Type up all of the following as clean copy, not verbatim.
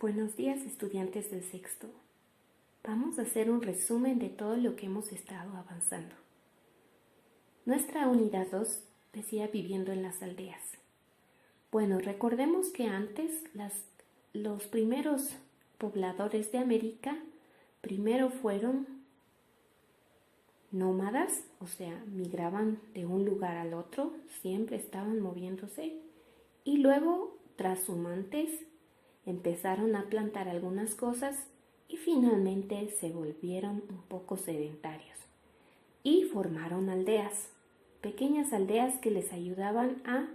Buenos días, estudiantes del sexto. Vamos a hacer un resumen de todo lo que hemos estado avanzando. Nuestra unidad 2 decía viviendo en las aldeas. Bueno, recordemos que antes los primeros pobladores de América primero fueron nómadas, o sea, migraban de un lugar al otro, siempre estaban moviéndose, y luego trashumantes empezaron a plantar algunas cosas y finalmente se volvieron un poco sedentarios y formaron aldeas, pequeñas aldeas que les ayudaban a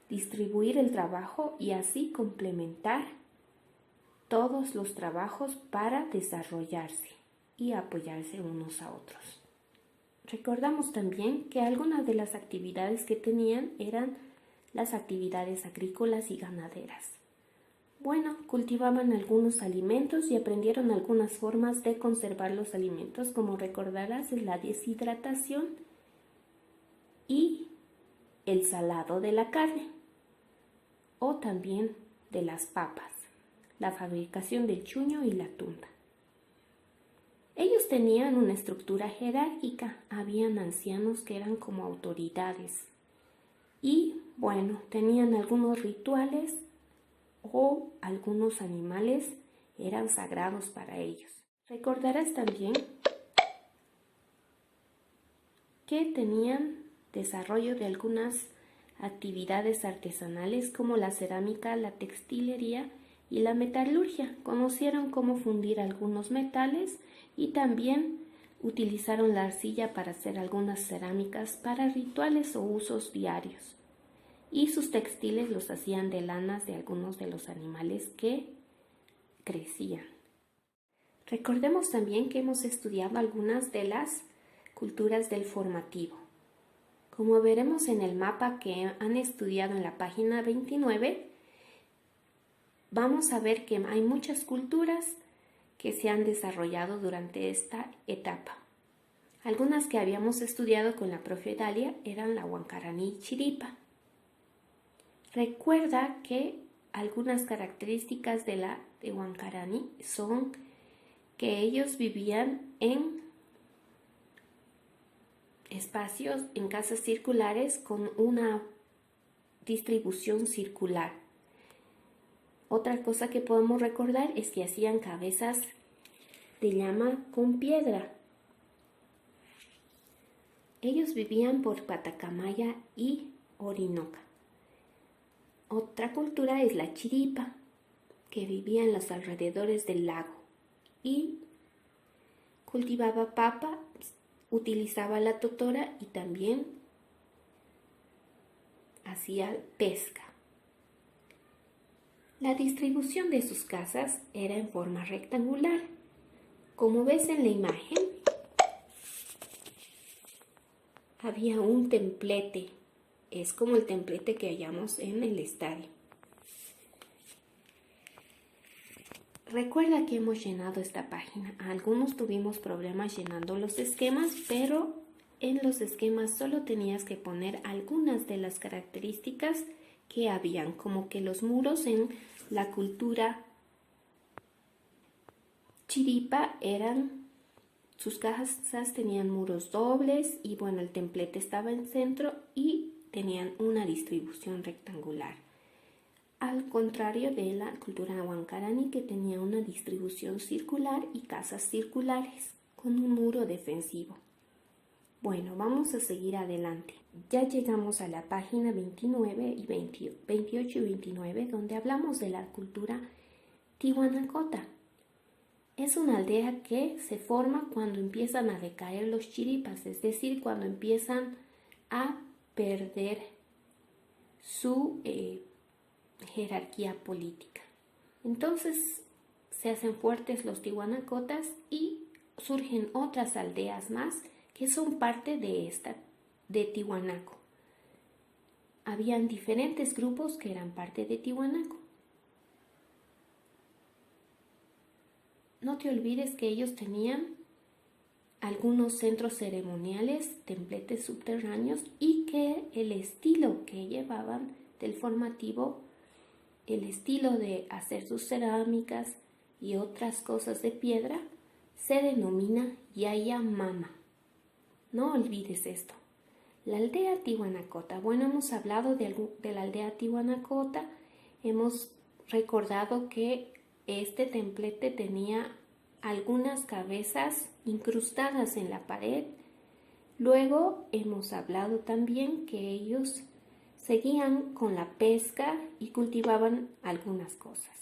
distribuir el trabajo y así complementar todos los trabajos para desarrollarse y apoyarse unos a otros. Recordamos también que algunas de las actividades que tenían eran las actividades agrícolas y ganaderas. Bueno, cultivaban algunos alimentos y aprendieron algunas formas de conservar los alimentos, como recordarás, es la deshidratación y el salado de la carne, o también de las papas, la fabricación del chuño y la tunda. Ellos tenían una estructura jerárquica, habían ancianos que eran como autoridades y, bueno, tenían algunos rituales o algunos animales eran sagrados para ellos. Recordarás también que tenían desarrollo de algunas actividades artesanales como la cerámica, la textilería y la metalurgia. Conocieron cómo fundir algunos metales y también utilizaron la arcilla para hacer algunas cerámicas para rituales o usos diarios. Y sus textiles los hacían de lanas de algunos de los animales que crecían. Recordemos también que hemos estudiado algunas de las culturas del formativo. Como veremos en el mapa que han estudiado en la página 29, vamos a ver que hay muchas culturas que se han desarrollado durante esta etapa. Algunas que habíamos estudiado con la profe Dalia eran la Huancaraní y Chiripa. Recuerda que algunas características de Huancaraní son que ellos vivían en espacios, en casas circulares con una distribución circular. Otra cosa que podemos recordar es que hacían cabezas de llama con piedra. Ellos vivían por Patacamaya y Orinoca. Otra cultura es la Chiripa, que vivía en los alrededores del lago y cultivaba papa, utilizaba la totora y también hacía pesca. La distribución de sus casas era en forma rectangular. Como ves en la imagen, había un templete. Es como el templete que hallamos en el estadio. Recuerda que hemos llenado esta página. Algunos tuvimos problemas llenando los esquemas, pero en los esquemas solo tenías que poner algunas de las características que habían, como que los muros en la cultura Chiripa sus casas tenían muros dobles y bueno, el templete estaba en centro y tenían una distribución rectangular. Al contrario de la cultura Huancaraní, que tenía una distribución circular y casas circulares con un muro defensivo. Bueno, vamos a seguir adelante. Ya llegamos a la página 29 y 28 y 29, donde hablamos de la cultura tihuanacota. Es una aldea que se forma cuando empiezan a decaer los chiripas, es decir, cuando empiezan a perder su jerarquía política. Entonces se hacen fuertes los tihuanacotas y surgen otras aldeas más que son parte de Tihuanaco. Habían diferentes grupos que eran parte de Tihuanaco. No te olvides que ellos tenían algunos centros ceremoniales, templetes subterráneos y que el estilo que llevaban del formativo el estilo de hacer sus cerámicas y otras cosas de piedra se denomina Yayamama. No olvides esto. La aldea Tihuanacota. Bueno, hemos hablado de la aldea Tihuanacota. Hemos recordado que este templete tenía algunas cabezas incrustadas en la pared. Luego hemos hablado también que ellos seguían con la pesca y cultivaban algunas cosas.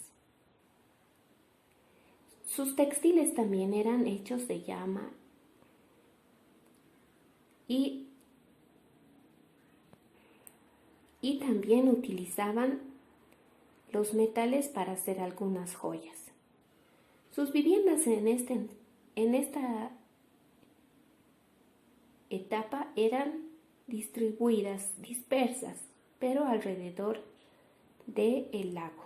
Sus textiles también eran hechos de llama y también utilizaban los metales para hacer algunas joyas. Sus viviendas en esta etapa eran distribuidas, dispersas, pero alrededor del lago.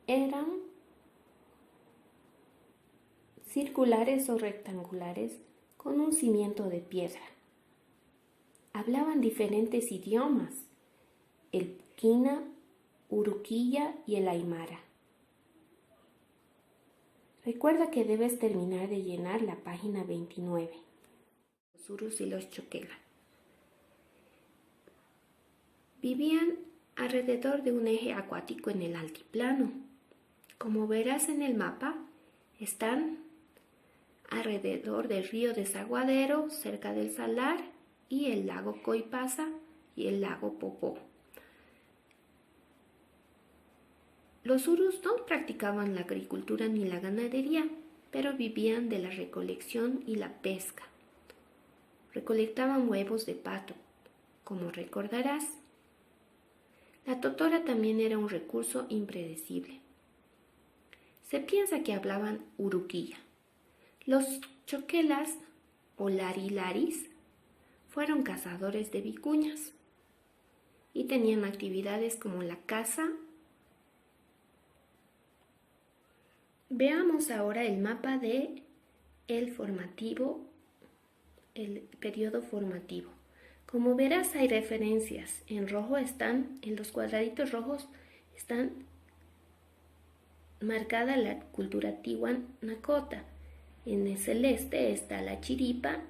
Eran circulares o rectangulares con un cimiento de piedra. Hablaban diferentes idiomas, el Puquina, Uruquilla y el Aymara. Recuerda que debes terminar de llenar la página 29. Los urus y los choquela. Vivían alrededor de un eje acuático en el altiplano. Como verás en el mapa, están alrededor del río Desaguadero, cerca del Salar, y el lago Coipasa y el lago Popó. Los urus no practicaban la agricultura ni la ganadería, pero vivían de la recolección y la pesca. Recolectaban huevos de pato, como recordarás. La totora también era un recurso impredecible. Se piensa que hablaban uruquilla. Los choquelas o larilaris fueron cazadores de vicuñas y tenían actividades como la caza. Veamos ahora el mapa de el periodo formativo. Como verás, hay referencias. En rojo en los cuadraditos rojos están marcada la cultura Tihuanacota. En el celeste está la Chiripa,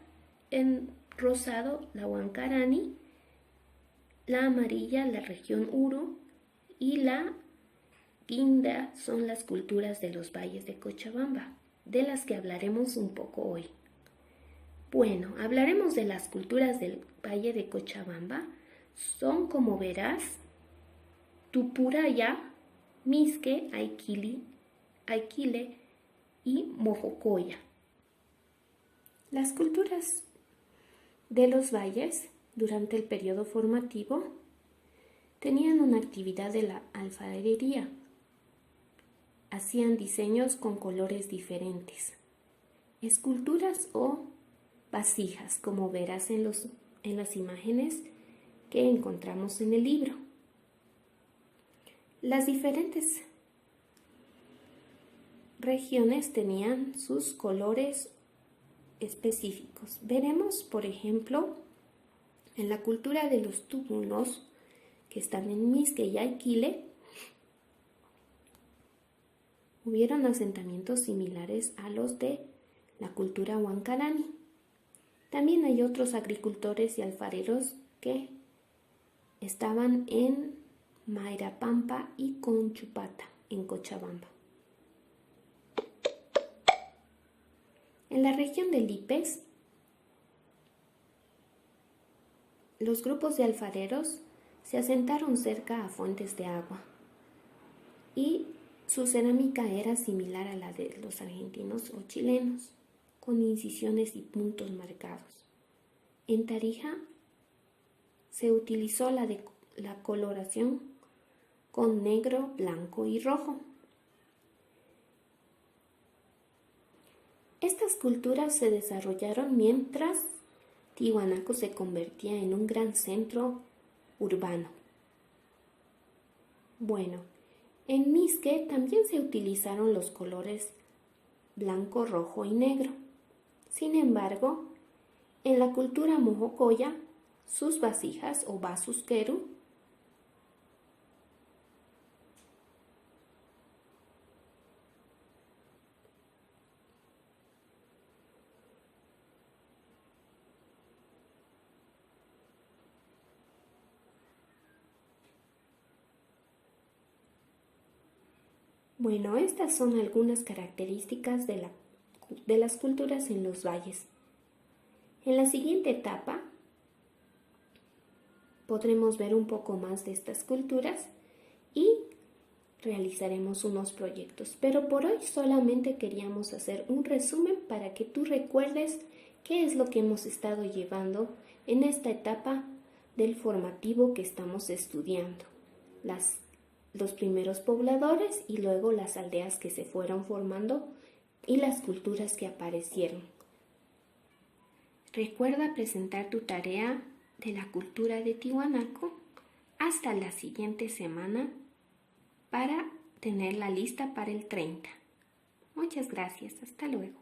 en rosado la Huancarani, la amarilla la región Uru y la guinda son las culturas de los valles de Cochabamba, de las que hablaremos un poco hoy. Bueno, hablaremos de las culturas del valle de Cochabamba. Son, como verás, Tupuraya, Misque, Aikile y Mojocoya. Las culturas de los valles durante el periodo formativo tenían una actividad de la alfarería. Hacían diseños con colores diferentes, esculturas o vasijas, como verás en las imágenes que encontramos en el libro. Las diferentes regiones tenían sus colores específicos. Veremos, por ejemplo, en la cultura de los túmulos que están en Misque y Aikile, hubieron asentamientos similares a los de la cultura Huancarani. También hay otros agricultores y alfareros que estaban en Mairapampa y Conchupata, en Cochabamba. En la región de Lipes, los grupos de alfareros se asentaron cerca a fuentes de agua y su cerámica era similar a la de los argentinos o chilenos, con incisiones y puntos marcados. En Tarija se utilizó la coloración con negro, blanco y rojo. Estas culturas se desarrollaron mientras Tiwanaku se convertía en un gran centro urbano. Bueno, en Misque también se utilizaron los colores blanco, rojo y negro. Sin embargo, en la cultura mojocoya, sus vasijas o vasos queru Bueno, estas son algunas características de las culturas en los valles. En la siguiente etapa podremos ver un poco más de estas culturas y realizaremos unos proyectos. Pero por hoy solamente queríamos hacer un resumen para que tú recuerdes qué es lo que hemos estado llevando en esta etapa del formativo que estamos estudiando. Los primeros pobladores y luego las aldeas que se fueron formando y las culturas que aparecieron. Recuerda presentar tu tarea de la cultura de Tiwanaku hasta la siguiente semana para tenerla lista para el 30. Muchas gracias. Hasta luego.